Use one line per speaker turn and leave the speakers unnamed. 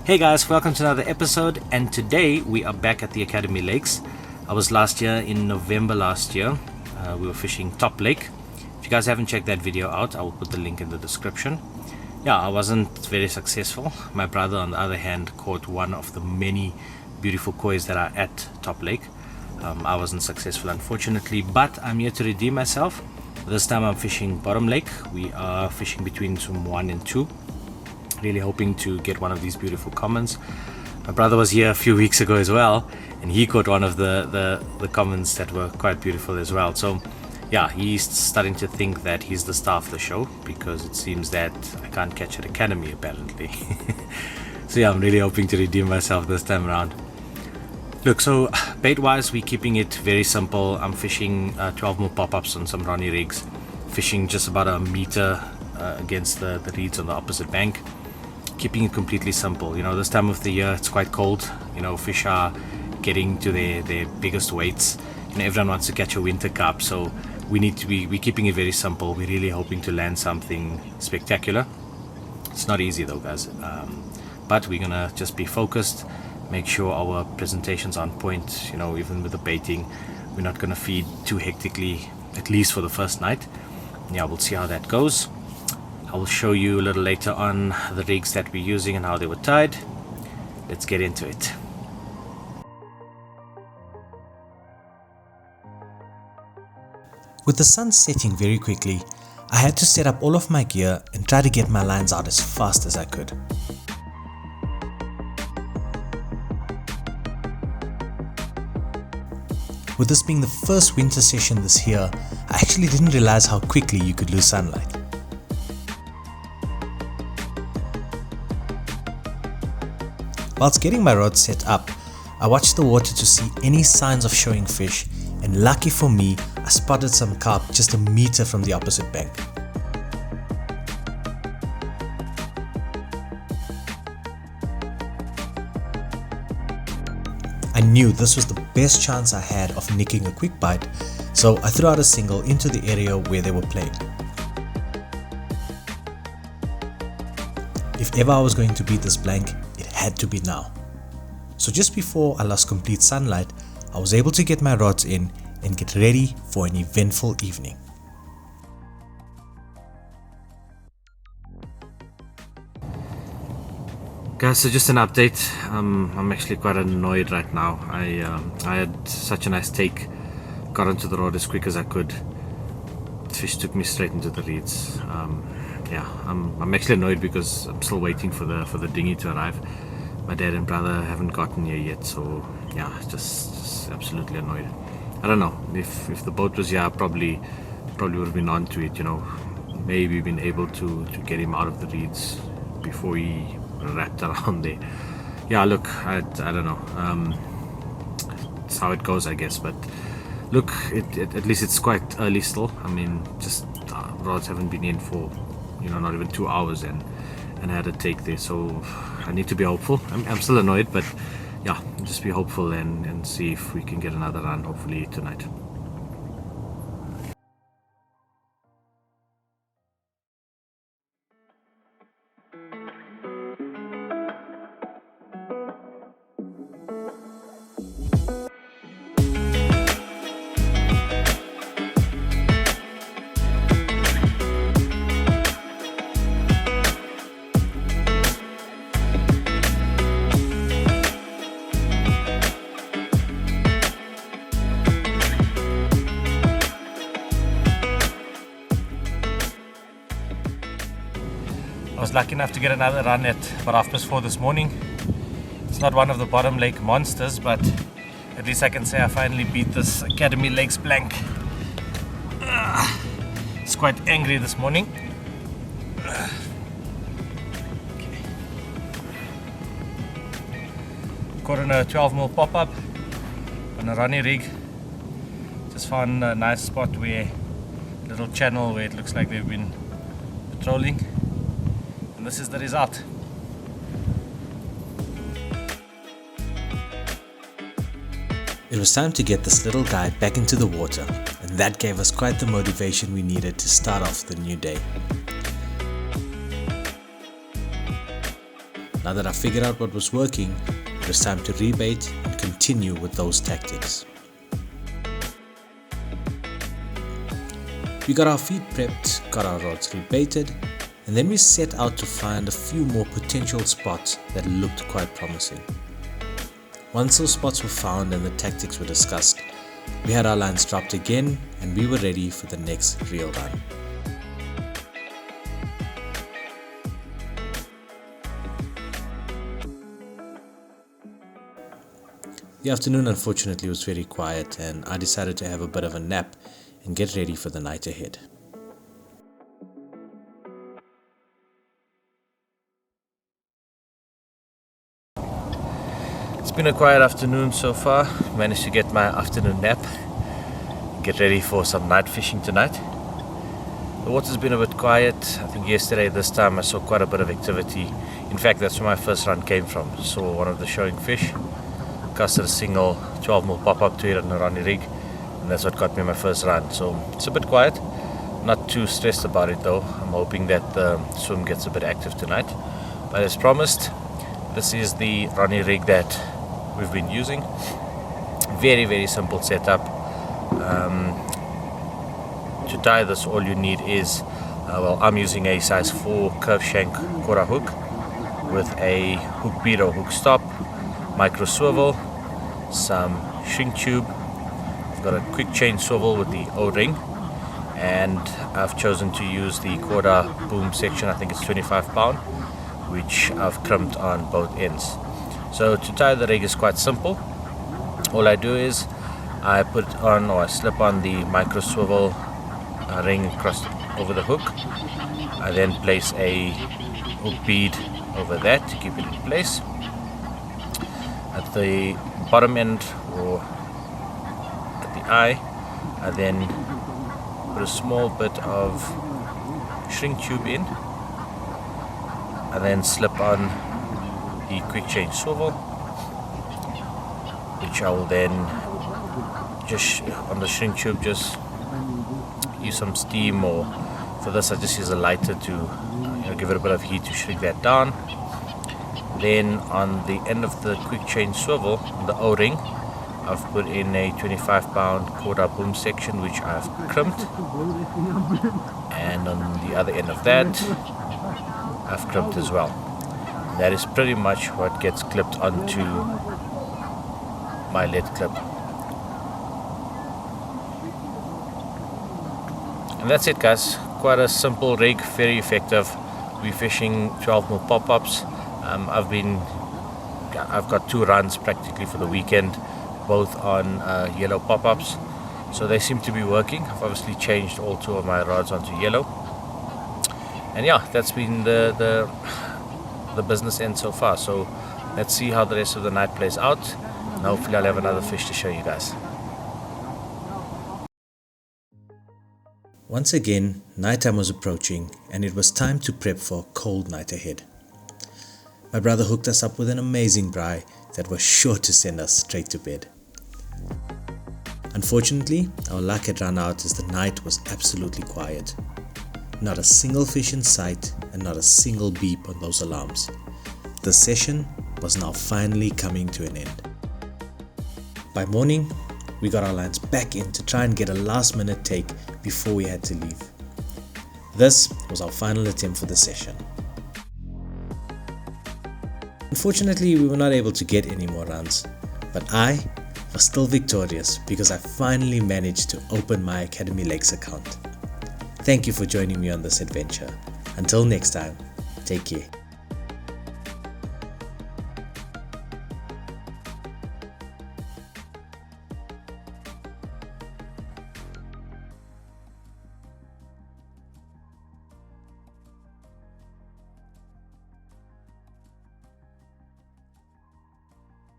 Hey guys, welcome to another episode, and today we are back at the Academy Lakes. I was last year in November last year. We were fishing Top Lake. If you guys haven't checked that video out, I will put the link in the description. Yeah, I wasn't very successful. My brother, on the other hand, caught one of the many beautiful kois that are at Top Lake. I wasn't successful, unfortunately, but I'm here to redeem myself. This time I'm fishing Bottom Lake. We are fishing between Zoom 1 and 2. Really hoping to get one of these beautiful commons. My brother was here a few weeks ago as well, and he caught one of the commons that were quite beautiful as well. So yeah, he's starting to think that he's the star of the show, because it seems that I can't catch at Academy apparently. So yeah, I'm really hoping to redeem myself this time around. Look, so bait wise, we're keeping it very simple. I'm fishing 12 mil pop-ups on some Ronnie rigs, fishing just about a meter against the reeds on the opposite bank. Keeping it completely simple. You know, this time of the year it's quite cold. You know, fish are getting to their biggest weights. You know, everyone wants to catch a winter carp, so we're keeping it very simple. We're really hoping to land something spectacular. It's not easy though, guys, but we're gonna just be focused, make sure our presentation's on point. You know, even with the baiting, we're not gonna feed too hectically, at least for the first night. Yeah, we'll see how that goes. I will show you a little later on the rigs that we're using and how they were tied. Let's get into it.
With the sun setting very quickly, I had to set up all of my gear and try to get my lines out as fast as I could. With this being the first winter session this year, I actually didn't realize how quickly you could lose sunlight. Whilst getting my rod set up, I watched the water to see any signs of showing fish, and lucky for me, I spotted some carp just a meter from the opposite bank. I knew this was the best chance I had of nicking a quick bite, so I threw out a single into the area where they were playing. If ever I was going to beat this blank, it had to be now. So just before I lost complete sunlight, I was able to get my rods in and get ready for an eventful evening.
Guys, so just an update. I'm actually quite annoyed right now. I had such a nice take, got onto the rod as quick as I could. The fish took me straight into the reeds. Yeah, I'm actually annoyed because I'm still waiting for the dinghy to arrive. My dad and brother haven't gotten here yet, so yeah, just absolutely annoyed. I don't know, if the boat was here, I probably would have been onto it, you know, maybe been able to get him out of the reeds before he wrapped around there. Yeah, look, I don't know, it's how it goes, I guess. But look, at least it's quite early still. I mean, just rods haven't been in for, you know, not even 2 hours, and I had a take there, so I need to be hopeful. I'm still annoyed, but yeah, just be hopeful and see if we can get another run, hopefully tonight. I was lucky enough to get another run at about 4:30 this morning. It's not one of the Bottom Lake monsters, but at least I can say I finally beat this Academy Lakes blank. It's quite angry this morning. Okay. Caught on a 12 mil pop-up on a Ronnie rig. Just found a nice spot where, little channel where it looks like they've been patrolling. This is the result.
It was time to get this little guy back into the water, and that gave us quite the motivation we needed to start off the new day. Now that I figured out what was working, it was time to rebait and continue with those tactics. We got our feet prepped, got our rods rebaited, and then we set out to find a few more potential spots that looked quite promising. Once those spots were found and the tactics were discussed, we had our lines dropped again and we were ready for the next reel run. The afternoon unfortunately was very quiet and I decided to have a bit of a nap and get ready for the night ahead.
It's been a quiet afternoon so far. Managed to get my afternoon nap. Get ready for some night fishing tonight. The water's been a bit quiet. I think yesterday this time I saw quite a bit of activity. In fact, that's where my first run came from. Saw one of the showing fish. Casted a single 12mm pop-up to it on a Ronnie rig, and that's what got me my first run. So it's a bit quiet. Not too stressed about it though. I'm hoping that the swim gets a bit active tonight. But as promised, this is the Ronnie rig that we've been using. Very simple setup. To tie this, all you need is I'm using a size 4 curve shank Cora hook with a hook bead or hook stop, micro swivel, some shrink tube. I've got a quick chain swivel with the O-ring, and I've chosen to use the Cora boom section. I think it's 25 pound, which I've crimped on both ends. So to tie the rig is quite simple. All I do is I put on, or I slip on the micro swivel ring across over the hook. I then place a hook bead over that to keep it in place. At the bottom end, or at the eye, I then put a small bit of shrink tube in. I then slip on the quick change swivel, which I will then just on the shrink tube just use some steam, or for this I just use a lighter to give it a bit of heat to shrink that down. Then on the end of the quick change swivel, the O-ring, I've put in a 25 pound Cora boom section which I've crimped, and on the other end of that I've crimped as well. That is pretty much what gets clipped onto my lead clip. And that's it guys, quite a simple rig, very effective. We're fishing 12mm pop-ups. I've got 2 runs practically for the weekend, both on yellow pop-ups, so they seem to be working. I've obviously changed all 2 of my rods onto yellow, and yeah, that's been the business end so far. So let's see how the rest of the night plays out, and hopefully I'll have another fish to show you guys.
Once again, nighttime was approaching and it was time to prep for a cold night ahead. My brother hooked us up with an amazing braai that was sure to send us straight to bed. Unfortunately, our luck had run out as the night was absolutely quiet. Not a single fish in sight and not a single beep on those alarms. The session was now finally coming to an end. By morning, we got our lines back in to try and get a last minute take before we had to leave. This was our final attempt for the session. Unfortunately, we were not able to get any more runs, but I was still victorious because I finally managed to open my Academy Lakes account. Thank you for joining me on this adventure. Until next time, take care.